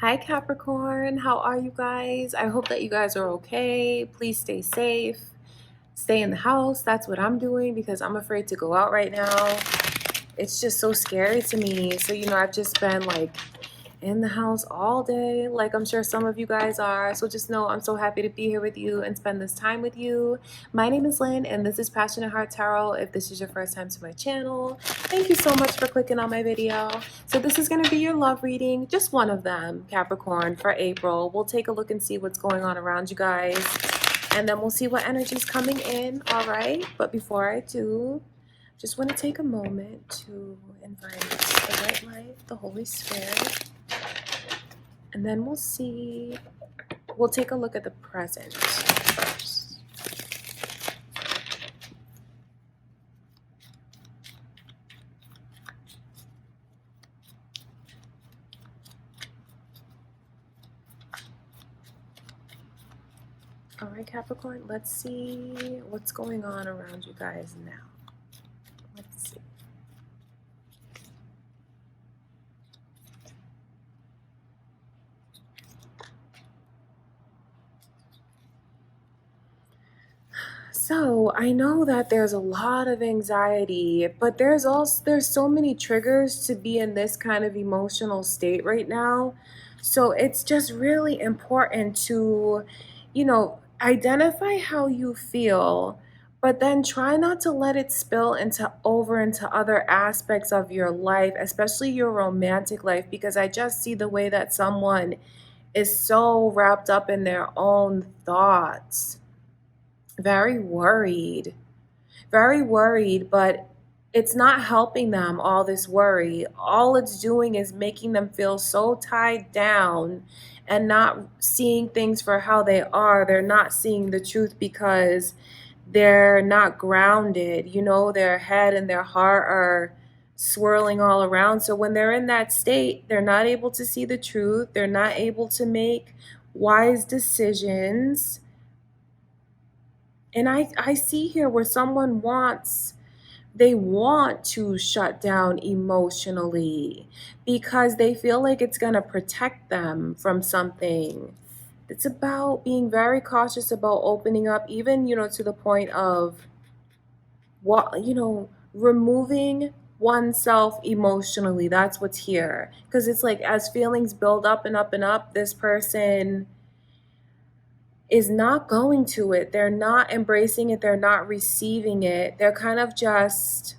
Hi Capricorn, how are you guys? I hope that you guys are okay. Please stay safe. Stay in the house. That's what I'm doing because I'm afraid to go out right now. It's just so scary to me. So, I've just been like in the house all day, like I'm sure some of you guys are. So just know I'm so happy to be here with you and spend this time with you. My name is Lynn and this is Passionate Heart Tarot. If this is your first time to my channel, thank you so much for clicking on my video. So this is going to be your love reading, just one of them, Capricorn, for April. We'll take a look and see what's going on around you guys, and then we'll see what energy is coming in. All right, but before I do, just want to take a moment to invite the white light, the Holy Spirit, and then we'll take a look at the present first. All right, Capricorn, let's see what's going on around you guys now. Let's see. So I know that there's a lot of anxiety, but there's so many triggers to be in this kind of emotional state right now. So it's just really important to, identify how you feel, but then try not to let it spill into other aspects of your life, especially your romantic life, because I just see the way that someone is so wrapped up in their own thoughts. Very worried, but it's not helping them, all this worry. All it's doing is making them feel so tied down and not seeing things for how they are. They're not seeing the truth because they're not grounded. Their head and their heart are swirling all around. So when they're in that state, they're not able to see the truth. They're not able to make wise decisions. And I see here where someone they want to shut down emotionally because they feel like it's going to protect them from something. It's about being very cautious about opening up, even, to the point of removing oneself emotionally. That's what's here. Because it's like as feelings build up and up and up, this person is not going to it. They're not embracing it. They're not receiving it. They're kind of just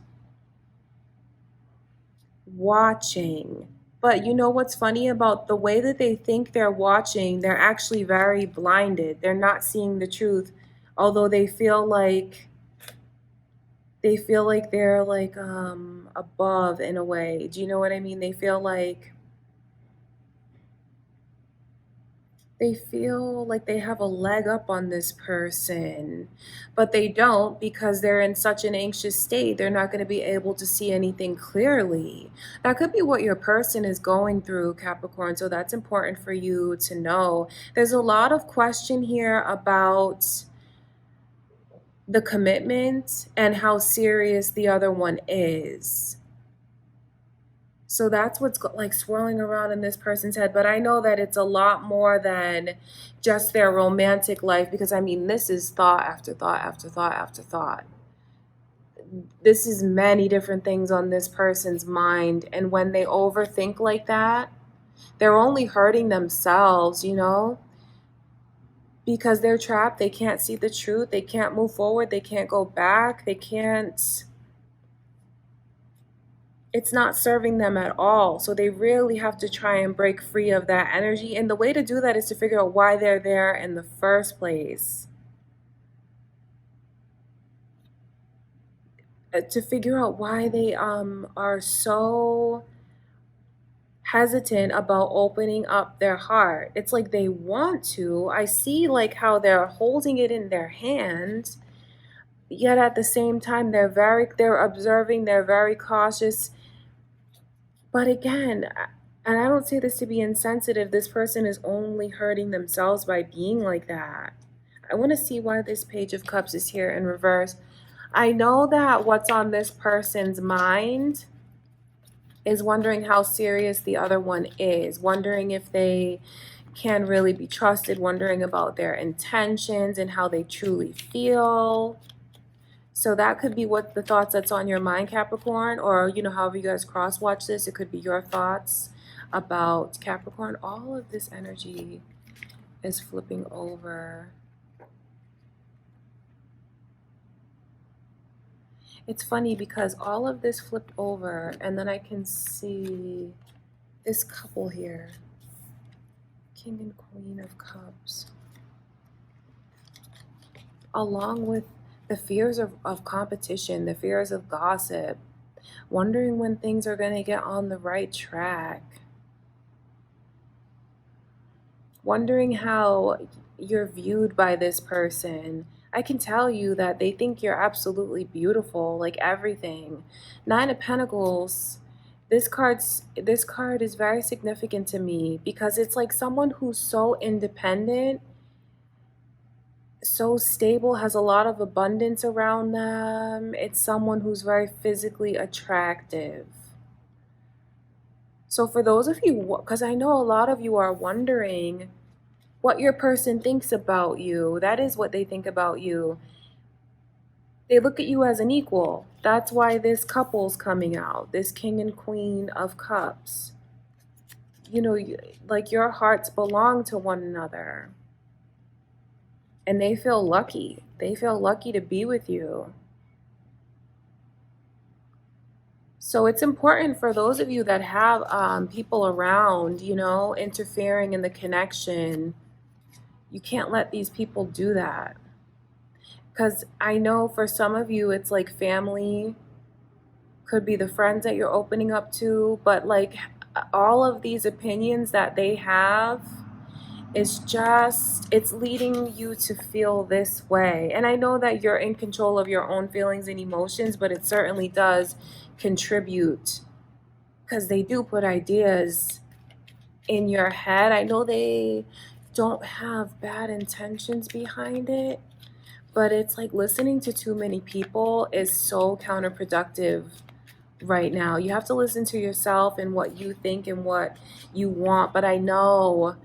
watching. But you know what's funny about the way that they think they're watching? They're actually very blinded. They're not seeing the truth, although they feel like they're like above in a way. Do you know what I mean? They feel like they have a leg up on this person, but they don't because they're in such an anxious state. They're not going to be able to see anything clearly. That could be what your person is going through, Capricorn. So that's important for you to know. There's a lot of question here about the commitment and how serious the other one is. So that's what's like swirling around in this person's head. But I know that it's a lot more than just their romantic life, because I mean, this is thought after thought after thought after thought. This is many different things on this person's mind. And when they overthink like that, they're only hurting themselves, because they're trapped. They can't see the truth. They can't move forward. They can't go back. It's not serving them at all. So they really have to try and break free of that energy. And the way to do that is to figure out why they're there in the first place. To figure out why they are so hesitant about opening up their heart. It's like they want to. I see like how they're holding it in their hand, yet at the same time they're observing, they're very cautious. But again, and I don't say this to be insensitive, this person is only hurting themselves by being like that. I want to see why this Page of Cups is here in reverse. I know that what's on this person's mind is wondering how serious the other one is, wondering if they can really be trusted, wondering about their intentions and how they truly feel. So that could be what the thoughts that's on your mind, Capricorn, or, you know, however you guys cross watch this, it could be your thoughts about Capricorn. All of this energy is flipping over. It's funny because all of this flipped over, and then I can see this couple here, King and Queen of Cups, along with the fears of competition, the fears of gossip, wondering when things are going to get on the right track, wondering how you're viewed by this person. I can tell you that they think you're absolutely beautiful, like everything. Nine of Pentacles, this card is very significant to me because it's like someone who's so independent, so stable, has a lot of abundance around them. It's someone who's very physically attractive. So for those of you, because I know a lot of you are wondering what your person thinks about you, that is what they think about you. They look at you as an equal. That's why this couple's coming out, this King and Queen of Cups. You know, like your hearts belong to one another. And they feel lucky. They feel lucky to be with you. So it's important for those of you that have people around, you know, interfering in the connection. You can't let these people do that. Because I know for some of you, it's like family, could be the friends that you're opening up to, but like all of these opinions that they have is just, it's leading you to feel this way. And I know that you're in control of your own feelings and emotions, but it certainly does contribute because they do put ideas in your head. I know they don't have bad intentions behind it, but it's like listening to too many people is so counterproductive right now. You have to listen to yourself and what you think and what you want. But I know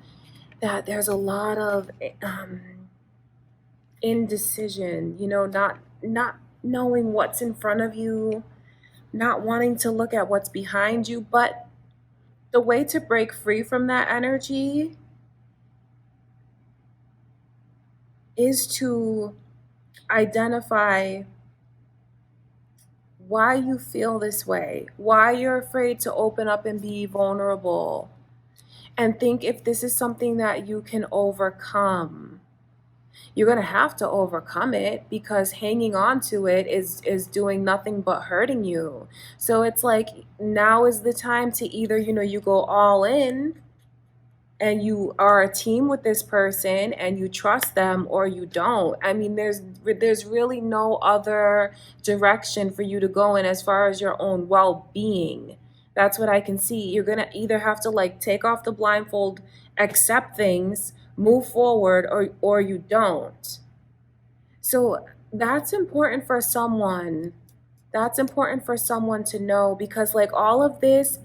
that there's a lot of indecision, you know, not knowing what's in front of you, not wanting to look at what's behind you. But the way to break free from that energy is to identify why you feel this way, why you're afraid to open up and be vulnerable, and think if this is something that you can overcome. You're going to have to overcome it because hanging on to it is doing nothing but hurting you. So it's like now is the time to either, you know, you go all in and you are a team with this person and you trust them, or you don't. I mean, there's really no other direction for you to go in as far as your own well-being. That's what I can see. You're going to either have to like take off the blindfold, accept things, move forward, or you don't. So that's important for someone. That's important for someone to know, because like all of this,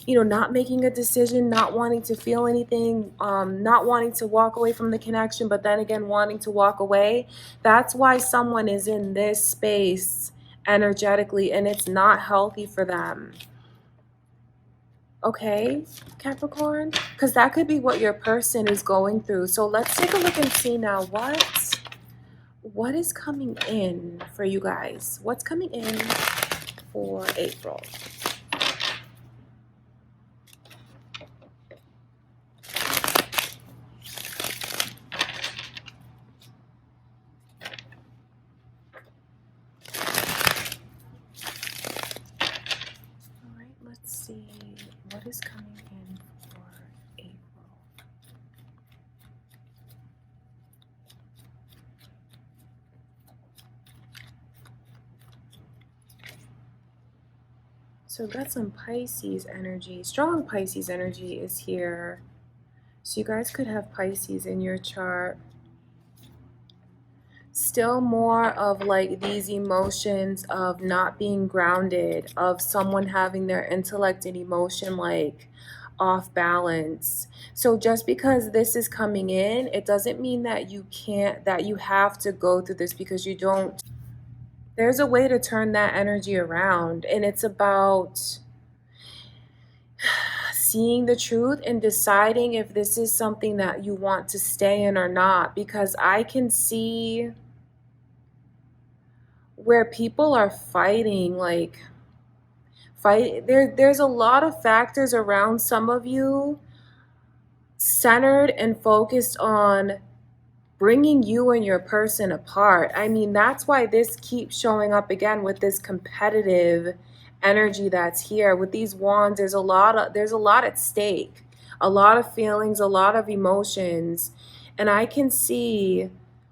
you know, not making a decision, not wanting to feel anything, not wanting to walk away from the connection, but then again wanting to walk away. That's why someone is in this space energetically, and it's not healthy for them. Okay, Capricorn? Because that could be what your person is going through. So let's take a look and see now what is coming in for you guys. What's coming in for April? Let's see what is coming in for April. So we've got some Pisces energy. Strong Pisces energy is here. So you guys could have Pisces in your chart. Still more of like these emotions of not being grounded, of someone having their intellect and emotion like off balance. So just because this is coming in, it doesn't mean that you can't, that you have to go through this, because you don't. There's a way to turn that energy around, and it's about seeing the truth and deciding if this is something that you want to stay in or not, because I can see where people are fighting, like there's a lot of factors around some of you centered and focused on bringing you and your person apart. I mean, that's why this keeps showing up again with this competitive energy that's here with these wands. There's a lot at stake, a lot of feelings, a lot of emotions. And I can see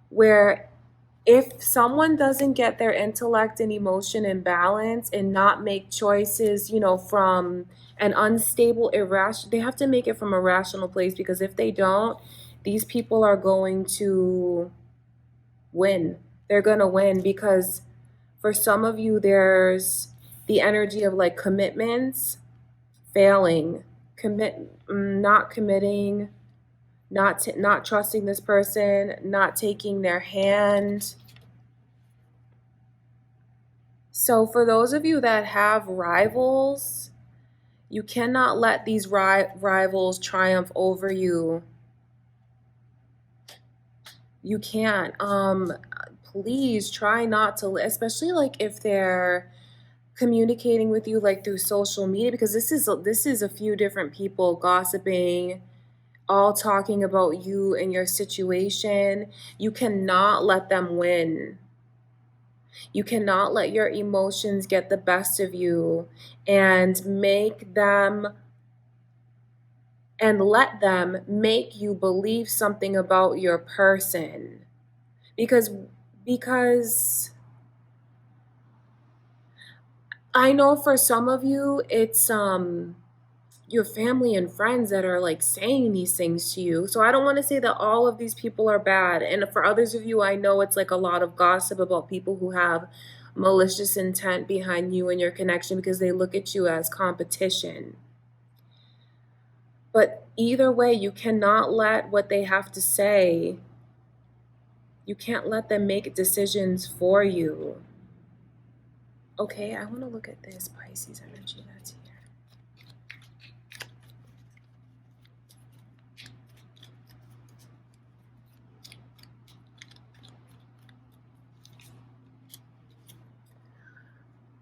where if someone doesn't get their intellect and emotion in balance and not make choices, from an unstable, irrational, they have to make it from a rational place, because if they don't, these people are going to win. They're going to win, because for some of you, there's the energy of like commitments failing, not committing, not trusting this person, not taking their hand. So for those of you that have rivals, you cannot let these rivals triumph over you. You can't. Please try not to, especially like if they're communicating with you like through social media, because this is a few different people gossiping, all talking about you and your situation. You cannot let them win. You cannot let your emotions get the best of you and let them make you believe something about your person. Because I know for some of you, it's your family and friends that are like saying these things to you. So I don't want to say that all of these people are bad. And for others of you, I know it's like a lot of gossip about people who have malicious intent behind you and your connection, because they look at you as competition. But either way, you cannot let what they have to say, you can't let them make decisions for you. Okay, I want to look at this Pisces energy that's here.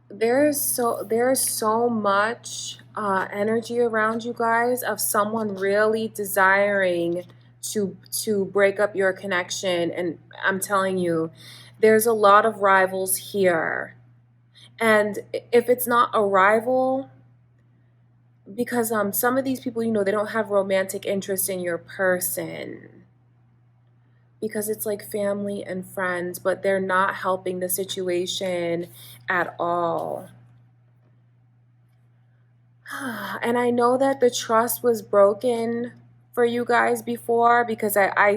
There's so much energy around you guys of someone really desiring to break up your connection, and I'm telling you, there's a lot of rivals here. And if it's not a rival, because some of these people, they don't have romantic interest in your person, because it's like family and friends, but they're not helping the situation at all. And I know that the trust was broken for you guys before, because I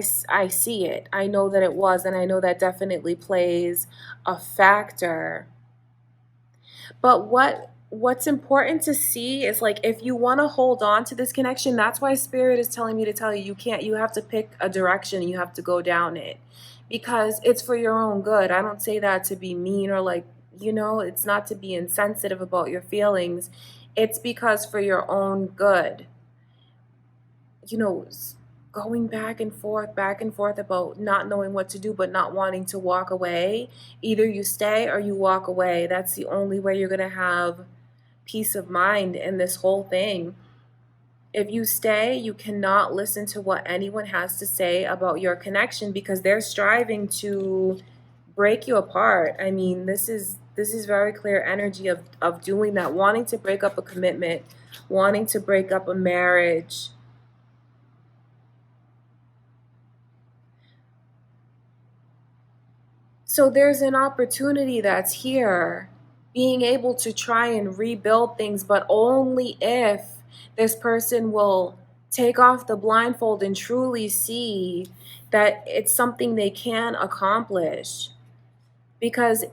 see it. I know that it was, and I know that definitely plays a factor. But what's important to see is, like, if you want to hold on to this connection, that's why Spirit is telling me to tell you, you have to pick a direction, you have to go down it, because it's for your own good. I don't say that to be mean or like, it's not to be insensitive about your feelings. It's because for your own good. Going back and forth about not knowing what to do, but not wanting to walk away. Either you stay or you walk away. That's the only way you're going to have peace of mind in this whole thing. If you stay, you cannot listen to what anyone has to say about your connection, because they're striving to break you apart. I mean, this is very clear energy of doing that, wanting to break up a commitment, wanting to break up a marriage. So there's an opportunity that's here, being able to try and rebuild things, but only if this person will take off the blindfold and truly see that it's something they can accomplish, because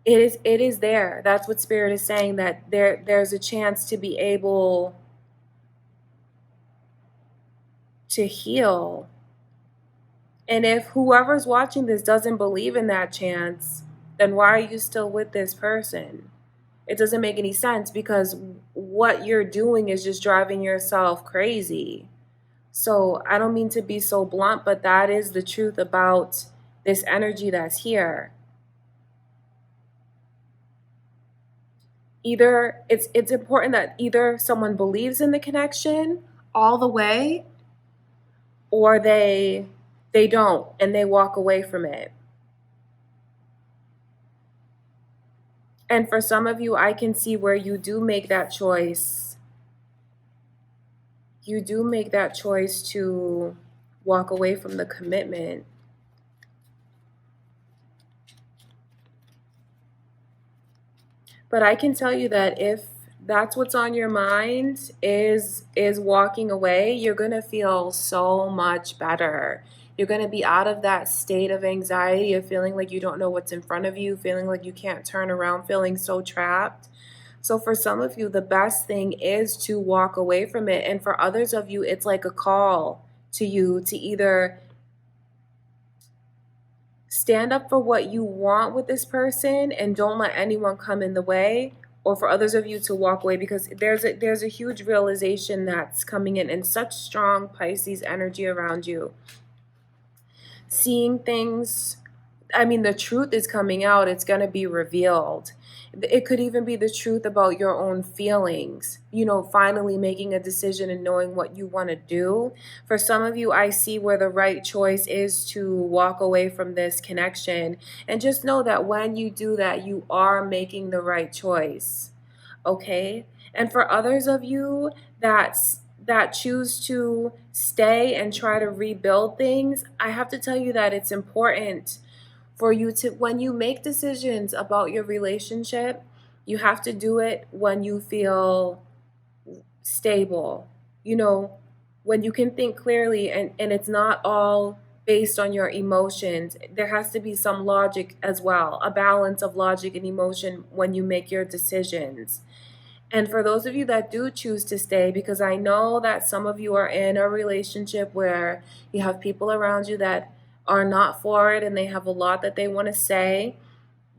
it is there. That's what Spirit is saying, that there's a chance to be able to heal. And if whoever's watching this doesn't believe in that chance, then why are you still with this person? It doesn't make any sense, because what you're doing is just driving yourself crazy. So I don't mean to be so blunt, but that is the truth about this energy that's here. Either it's important that either someone believes in the connection all the way, or they don't and they walk away from it. And for some of you, I can see where you do make that choice. You do make that choice to walk away from the commitment. But I can tell you that if that's what's on your mind is walking away, you're going to feel so much better. You're going to be out of that state of anxiety of feeling like you don't know what's in front of you, feeling like you can't turn around, feeling so trapped. So for some of you, the best thing is to walk away from it. And for others of you, it's like a call to you to either stand up for what you want with this person and don't let anyone come in the way, or for others of you to walk away, because there's a huge realization that's coming in, and such strong Pisces energy around you. Seeing things, I mean, the truth is coming out. It's going to be revealed. It could even be the truth about your own feelings, finally making a decision and knowing what you want to do. For some of you, I see where the right choice is to walk away from this connection. And just know that when you do that, you are making the right choice. Okay? And for others of you that choose to stay and try to rebuild things, I have to tell you that it's important for you to, when you make decisions about your relationship, you have to do it when you feel stable, when you can think clearly, and it's not all based on your emotions. There has to be some logic as well, a balance of logic and emotion when you make your decisions. And for those of you that do choose to stay, because I know that some of you are in a relationship where you have people around you that are not for it and they have a lot that they want to say,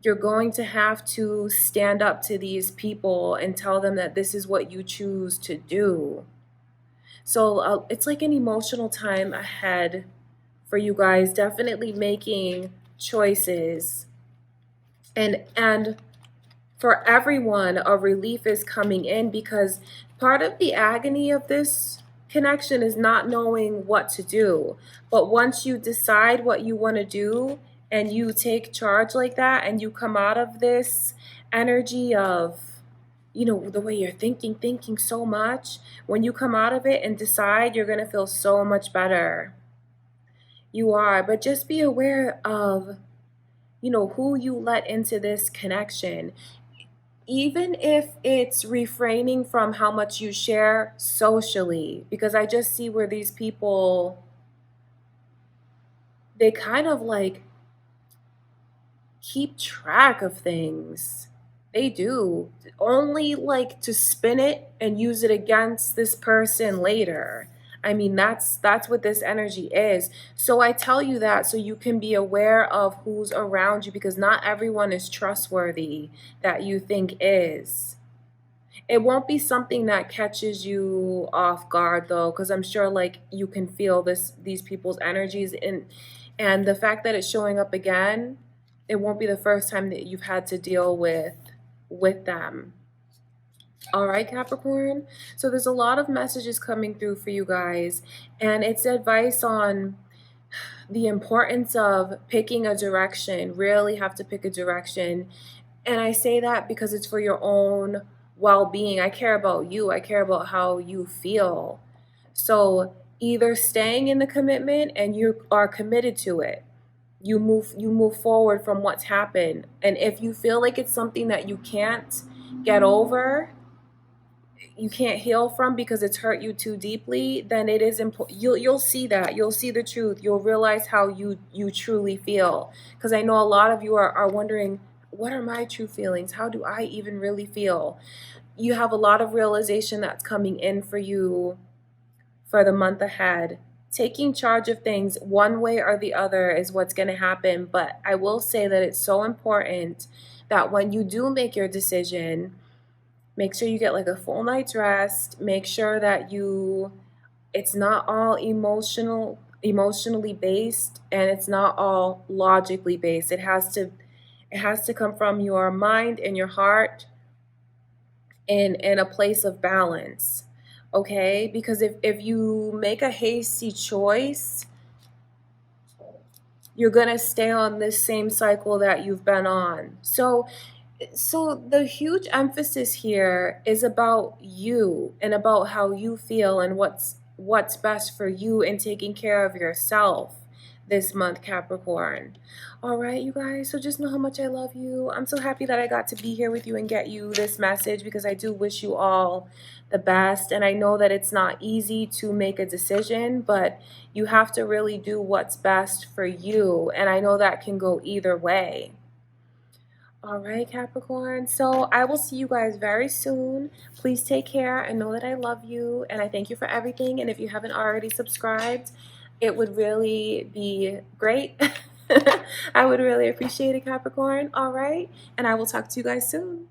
you're going to have to stand up to these people and tell them that this is what you choose to do. So it's like an emotional time ahead for you guys, definitely making choices. And for everyone, a relief is coming in, because part of the agony of this connection is not knowing what to do. But once you decide what you want to do and you take charge like that, and you come out of this energy of, the way you're thinking so much, when you come out of it and decide, you're going to feel so much better. You are. But just be aware of, who you let into this connection. Even if it's refraining from how much you share socially, because I just see where these people, they kind of like keep track of things. They do, only like to spin it and use it against this person later. I mean, that's what this energy is. So I tell you that so you can be aware of who's around you, because not everyone is trustworthy that you think is. It won't be something that catches you off guard though, because I'm sure like you can feel these people's energies, and the fact that it's showing up again, it won't be the first time that you've had to deal with them. All right, Capricorn. So there's a lot of messages coming through for you guys, and it's advice on the importance of picking a direction. Really have to pick a direction. And I say that because it's for your own well-being. I care about you. I care about how you feel. So either staying in the commitment and you are committed to it. You move forward from what's happened. And if you feel like it's something that you can't get over, you can't heal from because it's hurt you too deeply, then it is important. You'll see that. You'll see the truth. You'll realize how you truly feel. Because I know a lot of you are wondering, what are my true feelings? How do I even really feel? You have a lot of realization that's coming in for you for the month ahead. Taking charge of things one way or the other is what's going to happen. But I will say that it's so important that when you do make your decision, make sure you get like a full night's rest. Make sure that it's not all emotionally based, and it's not all logically based. It has to come from your mind and your heart in a place of balance. Okay? Because if you make a hasty choice, you're gonna stay on this same cycle that you've been on. So the huge emphasis here is about you and about how you feel and what's best for you and taking care of yourself this month, Capricorn. All right, you guys. So just know how much I love you. I'm so happy that I got to be here with you and get you this message, because I do wish you all the best. And I know that it's not easy to make a decision, but you have to really do what's best for you. And I know that can go either way. All right, Capricorn. So I will see you guys very soon. Please take care and know that I love you and I thank you for everything. And if you haven't already subscribed, it would really be great. I would really appreciate it, Capricorn. All right. And I will talk to you guys soon.